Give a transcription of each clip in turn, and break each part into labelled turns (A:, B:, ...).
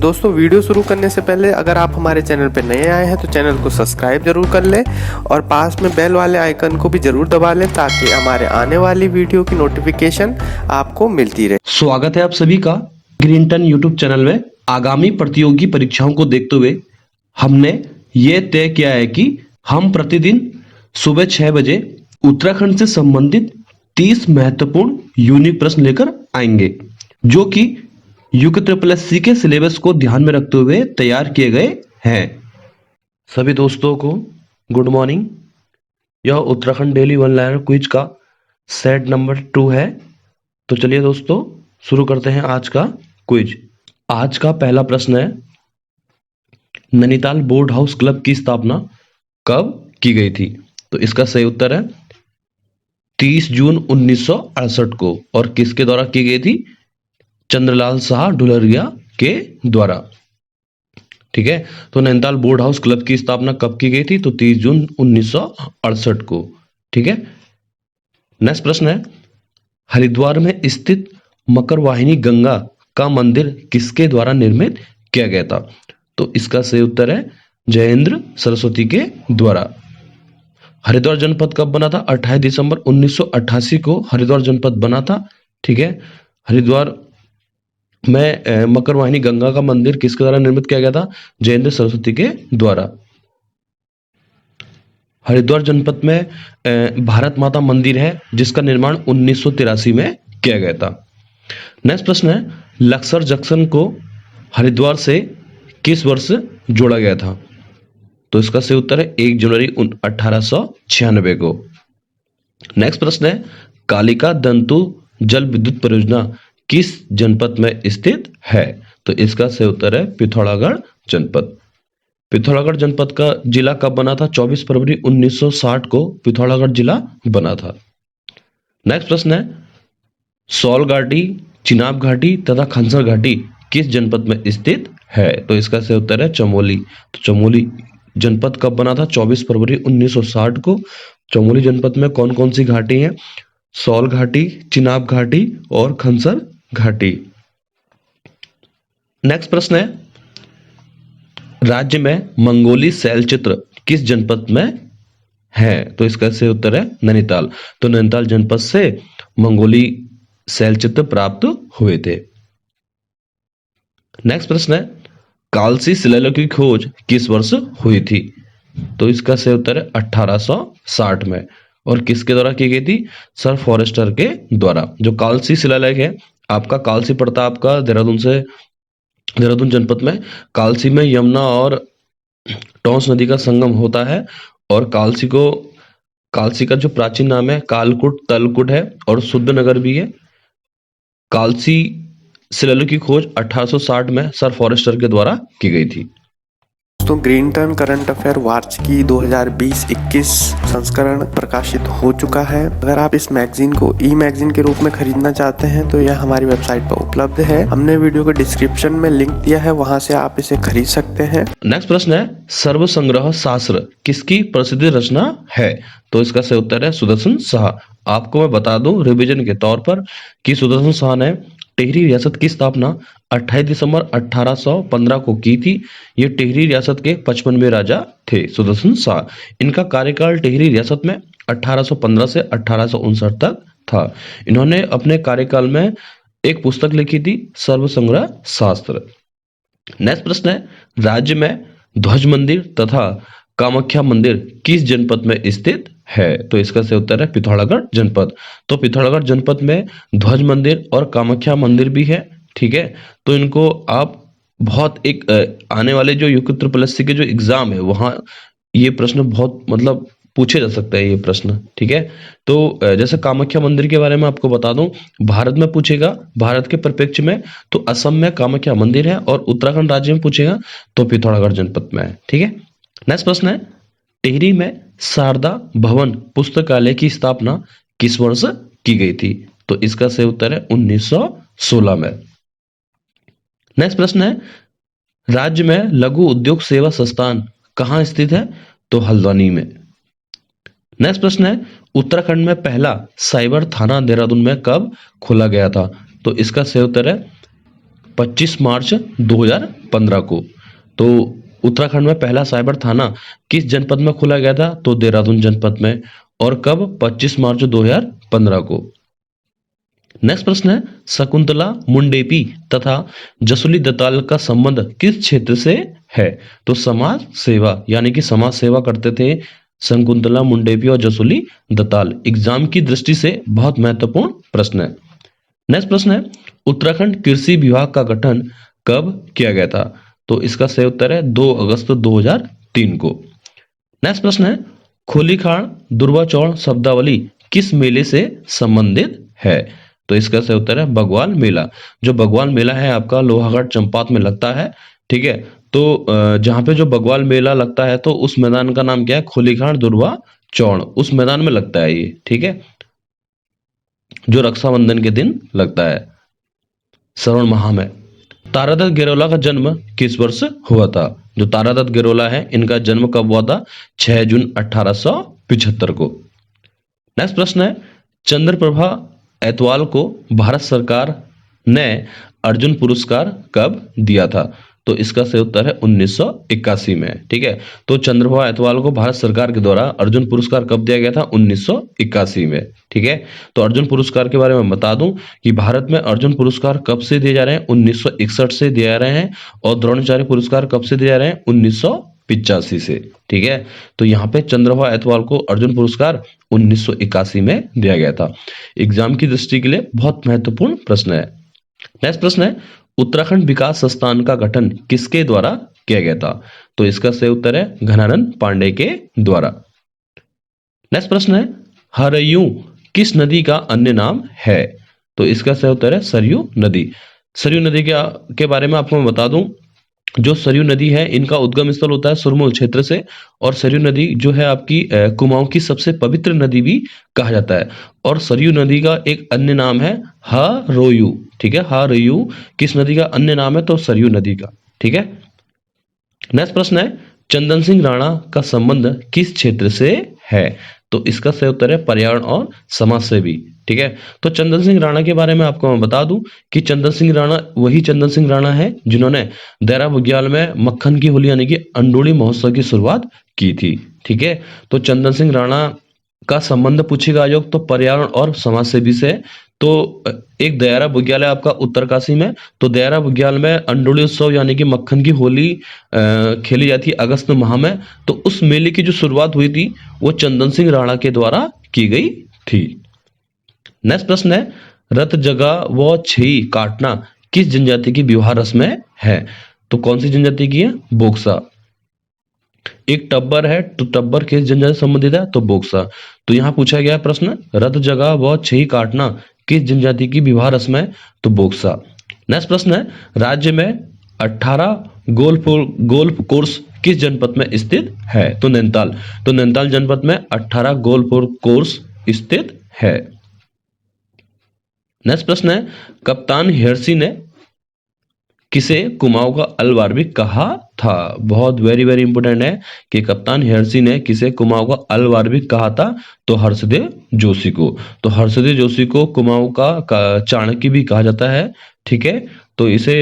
A: दोस्तों वीडियो शुरू करने से पहले अगर आप हमारे चैनल पर नए आए हैं तो चैनल को सब्सक्राइब जरूर कर लें और पास में बेल वाले आइकन को भी जरूर दबा लें ताकि हमारे आने वाली वीडियो की नोटिफिकेशन आपको मिलती रहे।
B: स्वागत है आप सभी का ग्रीनटन यूट्यूब चैनल में। आगामी प्रतियोगी परीक्षाओं को देखते हुए हमने ये तय किया है कि हम प्रतिदिन सुबह 6 बजे उत्तराखंड से संबंधित 30 महत्वपूर्ण यूनिक प्रश्न लेकर आएंगे जो कि यूके ट्रिपल एस सी के सिलेबस को ध्यान में रखते हुए तैयार किए गए हैं। सभी दोस्तों को गुड मॉर्निंग। यह Uttarakhand daily one liner quiz का सेट नंबर 2 है। तो चलिए दोस्तों शुरू करते हैं आज का क्विज। आज का पहला प्रश्न है, नैनीताल बोर्ड हाउस क्लब की स्थापना कब की गई थी? तो इसका सही उत्तर है 30 जून 1968 को। और किसके द्वारा की गई थी? चंद्रलाल शाह ढुलरिया के द्वारा। ठीक है, तो नैनीताल बोर्ड हाउस क्लब की स्थापना कब की गई थी? तो 30 जून 1968 को। ठीक है, नेक्स्ट प्रश्न है, हरिद्वार में स्थित मकरवाहिनी गंगा का मंदिर किसके द्वारा निर्मित किया गया था? तो इसका सही उत्तर है जयेंद्र सरस्वती के द्वारा। हरिद्वार जनपद कब बना था? 28 दिसंबर 1988 को हरिद्वार जनपद बना था। ठीक है, हरिद्वार में मकरवाहिनी गंगा का मंदिर किसके द्वारा निर्मित किया गया था? जयेंद्र सरस्वती के द्वारा। हरिद्वार जनपद में भारत माता मंदिर है जिसका निर्माण 1983 में किया गया था। नेक्स्ट प्रश्न है, लक्सर जंक्शन को हरिद्वार से किस वर्ष जोड़ा गया था? तो इसका सही उत्तर है 1 जनवरी 1896 को। नेक्स्ट प्रश्न है, कालिका दंतु जल विद्युत परियोजना किस जनपद में स्थित है? तो इसका सही उत्तर है पिथौरागढ़ जनपद। पिथौरागढ़ जनपद का जिला कब बना था? 24 फरवरी 1960 को पिथौरागढ़ जिला बना था। नेक्स्ट प्रश्न है, सौल घाटी, चिनाब घाटी तथा खंसर घाटी किस जनपद में स्थित है? तो इसका सही उत्तर है चमोली। तो चमोली जनपद कब बना था? 24 फरवरी 1960 को। चमोली जनपद में कौन कौन सी घाटी है? सौल घाटी, चिनाब घाटी और खंसर घाटी। नेक्स्ट प्रश्न है, राज्य में मंगोली शैल चित्र किस जनपद में है? तो इसका सही उत्तर है नैनीताल। तो नैनीताल जनपद से मंगोली शैल चित्र प्राप्त हुए थे। नेक्स्ट प्रश्न है, कालसी शिलालेख की खोज किस वर्ष हुई थी? तो इसका सही उत्तर है 1860 में। और किसके द्वारा की गई थी? सर फॉरेस्टर के द्वारा। जो कालसी शिलालेख है आपका, कालसी पड़ता है आपका देहरादून जनपद में। कालसी में यमुना और टॉन्स नदी का संगम होता है और कालसी का जो प्राचीन नाम है कालकुट, तलकुट है और शुद्ध नगर भी है। कालसी शिलालेख की खोज 1860 में सर फॉरेस्टर के द्वारा की गई थी।
A: दोस्तों ग्रीनटन करंट अफेयर वार्षिकी 2020-21 संस्करण प्रकाशित हो चुका है। अगर आप इस मैगजीन को ई मैगजीन के रूप में खरीदना चाहते हैं तो यह हमारी वेबसाइट पर उपलब्ध है। हमने वीडियो के डिस्क्रिप्शन में लिंक दिया है, वहां से आप इसे खरीद सकते हैं।
B: नेक्स्ट प्रश्न है, सर्व संग्रह शास्त्र किसकी प्रसिद्ध रचना है? तो इसका सही उत्तर है सुदर्शन शाह। आपको मैं बता दूं रिवीजन के तौर पर कि सुदर्शन शाह ने टिहरी रियासत की स्थापना 28 दिसंबर 1815 को की थी। ये टिहरी रियासत के 55वें राजा थे सुदर्शन शाह। इनका कार्यकाल टिहरी रियासत में 1815 से 1859 तक था। इन्होंने अपने कार्यकाल में एक पुस्तक लिखी थी, सर्व संग्रह शास्त्र। नेक्स्ट प्रश्न है, राज्य में ध्वज मंदिर तथा कामाख्या मंदिर किस जनपद में स्थित है? तो इसका सही उत्तर है पिथौरागढ़ जनपद। तो पिथौरागढ़ जनपद में ध्वज मंदिर और कामाख्या मंदिर भी है। ठीक है, तो इनको आप बहुत आने वाले जो यूके ट्रिपल एस सी के जो एग्जाम है वहां ये प्रश्न बहुत मतलब पूछे जा सकता है ये प्रश्न। ठीक है, तो जैसे कामाख्या मंदिर के बारे में आपको बता दूं, भारत में पूछेगा, भारत के परिप्रेक्ष्य में तो असम में कामाख्या मंदिर है और उत्तराखंड राज्य में पूछेगा तो पिथौरागढ़ जनपद में है। ठीक है, नेक्स्ट प्रश्न है, टिहरी में शारदा भवन पुस्तकालय की स्थापना किस वर्ष की गई थी? तो इसका सही उत्तर है 1916 में। नेक्स्ट प्रश्न है, राज्य में लघु उद्योग सेवा संस्थान कहां स्थित है? तो हल्द्वानी में। नेक्स्ट प्रश्न है, उत्तराखंड में पहला साइबर थाना देहरादून में कब खोला गया था? तो इसका सही उत्तर है 25 मार्च 2015 को। तो उत्तराखंड में पहला साइबर थाना किस जनपद में खोला गया था? तो देहरादून जनपद में। और कब? 25 मार्च 2015 को। नेक्स्ट प्रश्न है, शकुंतला मुंडेपी तथा जसुली दत्ताल का संबंध किस क्षेत्र से है? तो समाज सेवा, यानी कि समाज सेवा करते थे शकुंतला मुंडेपी और जसुली दत्ताल। एग्जाम की दृष्टि से बहुत महत्वपूर्ण प्रश्न है। नेक्स्ट प्रश्न है, उत्तराखंड कृषि विभाग का गठन कब किया गया था? तो इसका सही उत्तर है 2 अगस्त 2003 को। नेक्स्ट प्रश्न है, खोलीखाड़ दुर्वा चौड़ शब्दावली किस मेले से संबंधित है? तो इसका सही उत्तर है बग्वाल मेला। जो बग्वाल मेला है आपका लोहागढ़ चंपावत में लगता है, ठीक है। तो जहां पे जो बग्वाल मेला लगता है तो उस मैदान का नाम क्या है? खोलीखाड़ दुर्वा चौड़, उस मैदान में लगता है ये, ठीक है, जो रक्षाबंधन के दिन लगता है श्रावण माह में। तारादत्त गेरोला का जन्म किस वर्ष हुआ था? जो तारादत्त गेरोला है इनका जन्म कब हुआ था? 6 जून 1875 को। नेक्स्ट प्रश्न है, चंद्रप्रभा ऐतवाल को भारत सरकार ने अर्जुन पुरस्कार कब दिया था? तो इसका सही उत्तर है 1981 में, ठीक है। तो चंद्रप्रभा ऐतवाल को भारत सरकार के द्वारा अर्जुन पुरस्कार कब दिया गया था? 1981 में, ठीक है। तो अर्जुन पुरस्कार के बारे में बता दूं कि भारत में अर्जुन पुरस्कार कब से दिए जा रहे हैं? 1961 से दिए जा रहे हैं। और द्रोणाचार्य पुरस्कार कब से दिए जा रहे हैं? 1985 से, ठीक है। तो यहाँ पे चंद्रप्रभा ऐतवाल को अर्जुन पुरस्कार 1981 में दिया गया था। एग्जाम की दृष्टि के लिए बहुत महत्वपूर्ण प्रश्न है। नेक्स्ट प्रश्न है, उत्तराखंड विकास संस्थान का गठन किसके द्वारा किया गया था? तो इसका सही उत्तर है घनानंद पांडे के द्वारा। नेक्स्ट प्रश्न है, हरयू किस नदी का अन्य नाम है? तो इसका सही उत्तर है सरयू नदी। सरयू नदी के बारे में आपको मैं बता दूं, जो सरयू नदी है इनका उद्गम स्थल होता है सुरमूल क्षेत्र से। और सरयू नदी जो है आपकी कुमाऊं की सबसे पवित्र नदी भी कहा जाता है। और सरयू नदी का एक अन्य नाम है हरोयू, ठीक है। हरोयू किस नदी का अन्य नाम है? तो सरयू नदी का, ठीक है। नेक्स्ट प्रश्न है, चंदन सिंह राणा का संबंध किस क्षेत्र से है? तो इसका सही उत्तर है पर्यावरण और समाज सेवी, ठीक है। तो चंदन सिंह राणा के बारे में आपको मैं बता दूं कि चंदन सिंह राणा वही चंदन सिंह राणा है जिन्होंने देहरा बुग्याल में मक्खन की होली यानी कि अंडोली महोत्सव की शुरुआत की थी, ठीक है। तो चंदन सिंह राणा का संबंध पूछेगा योग तो पर्यावरण और समाज सेवी से। तो एक दयारा बुग्याल है आपका उत्तरकाशी में। तो दयारा बुग्याल में अंडोली उत्सव यानी कि मक्खन की होली खेली जाती है अगस्त माह में। तो उस मेले की जो शुरुआत हुई थी वो चंदन सिंह राणा के द्वारा की गई थी। नेक्स्ट प्रश्न है, रत जगा व छई काटना किस जनजाति की विवाह रस्म में है? तो कौन सी जनजाति की है? बोक्सा। एक टब्बर है तो टब्बर किस जनजाति से संबंधित है? तो बोक्सा। तो यहाँ पूछा गया प्रश्न, रत जगा व छई काटना किस जनजाति की विवाह रस्म है? तो बोक्सा। नेक्स्ट प्रश्न है, राज्य में 18 गोल्फ कोर्स किस जनपद में स्थित है? तो नैनीताल। तो नैनीताल जनपद में 18 गोल्फ कोर्स स्थित है। नेक्स्ट प्रश्न है, कप्तान हेर्सी ने किसे कुमाऊं का अलवारबी कहा था? बहुत वेरी इंपोर्टेंट है कि कप्तान हेर्सी ने किसे कुमाऊं का अलवारबी कहा था? तो हर्षदेव जोशी को। तो हर्षदेव जोशी को कुमाऊं का चाणक्य भी कहा जाता है, ठीक है। तो इसे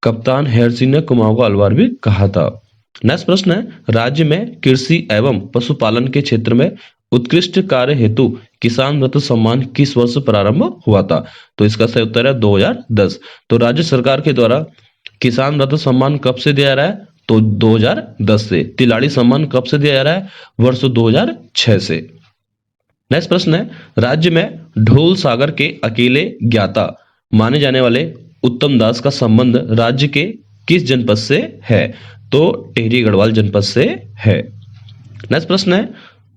B: कप्तान हेर्सी ने कुमाऊं का अलवारबी कहा था। नेक्स्ट प्रश्न है, राज्य में कृषि एवं पशुपालन के क्षेत्र में उत्कृष्ट कार्य हेतु किसान रत्न सम्मान किस वर्ष प्रारंभ हुआ था? तो इसका सही उत्तर है 2010। तो राज्य सरकार के द्वारा किसान रत्न सम्मान कब से दिया जा रहा है? तो 2010 से। तिलाड़ी सम्मान कब से दिया जा रहा है? वर्ष 2006 से। नेक्स्ट प्रश्न है, राज्य में ढोल सागर के अकेले ज्ञाता माने जाने वाले उत्तम दास का संबंध राज्य के किस जनपद से है? तो टिहरी गढ़वाल जनपद से है। नेक्स्ट प्रश्न है,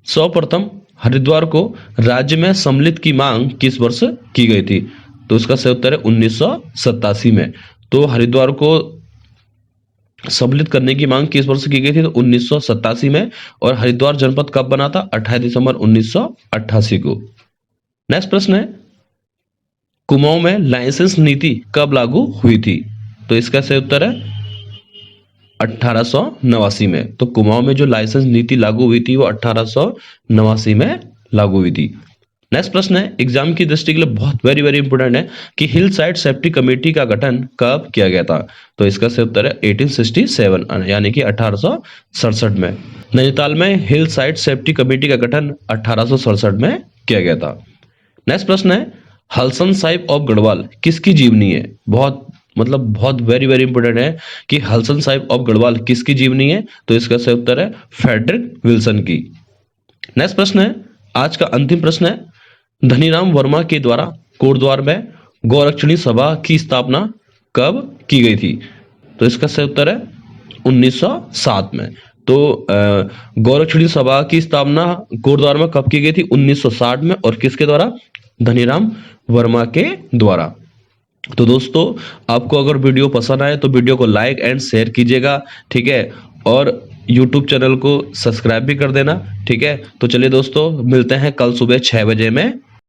B: सर्वप्रथम हरिद्वार को राज्य में सम्मिलित की मांग किस वर्ष की गई थी? तो इसका सही उत्तर है 1987 में। तो हरिद्वार को सम्मिलित करने की मांग किस वर्ष की गई थी? तो 1987 में। और हरिद्वार जनपद कब बना था? 28 दिसंबर 1988 को। नेक्स्ट प्रश्न है, कुमाऊं में लाइसेंस नीति कब लागू हुई थी? तो इसका सही उत्तर है 1889 में। तो कुमाऊं में जो लाइसेंस नीति लागू हुई थी वो 1889 में लागू हुई थी। नेक्स्ट प्रश्न है, एग्जाम की दृष्टि के लिए बहुत वेरी वेरी इंपोर्टेंट है कि हिल साइड सेफ्टी कमेटी का गठन कब किया गया था? तो इसका सही उत्तर है 1867 यानी कि 1867 में। नैनीताल में हिल साइड सेफ्टी कमेटी का गठन 1867 में किया गया था। नेक्स्ट प्रश्न है, हलसन साहिब ऑफ गढ़वाल किसकी जीवनी है? बहुत वेरी वेरी इंपोर्टेंट है कि हलसन साहिब ऑफ गढ़वाल किसकी जीवनी है? तो इसका सही उत्तर है फ्रेडरिक विल्सन की। नेक्स्ट प्रश्न है, आज का अंतिम प्रश्न है, धनीराम वर्मा के द्वारा कोटद्वार में गौरक्षणी सभा की स्थापना कब की गई थी? तो इसका सही उत्तर है 1907 में। तो गौरक्षणी सभा की स्थापना कोटद्वार में कब की गई थी? 1960 में। और किसके द्वारा? धनीराम वर्मा के द्वारा। तो दोस्तों, आपको अगर वीडियो पसंद आए तो वीडियो को लाइक एंड शेयर कीजिएगा, ठीक है, और यूट्यूब चैनल को सब्सक्राइब भी कर देना, ठीक है। तो चलिए दोस्तों, मिलते हैं कल सुबह 6 बजे में।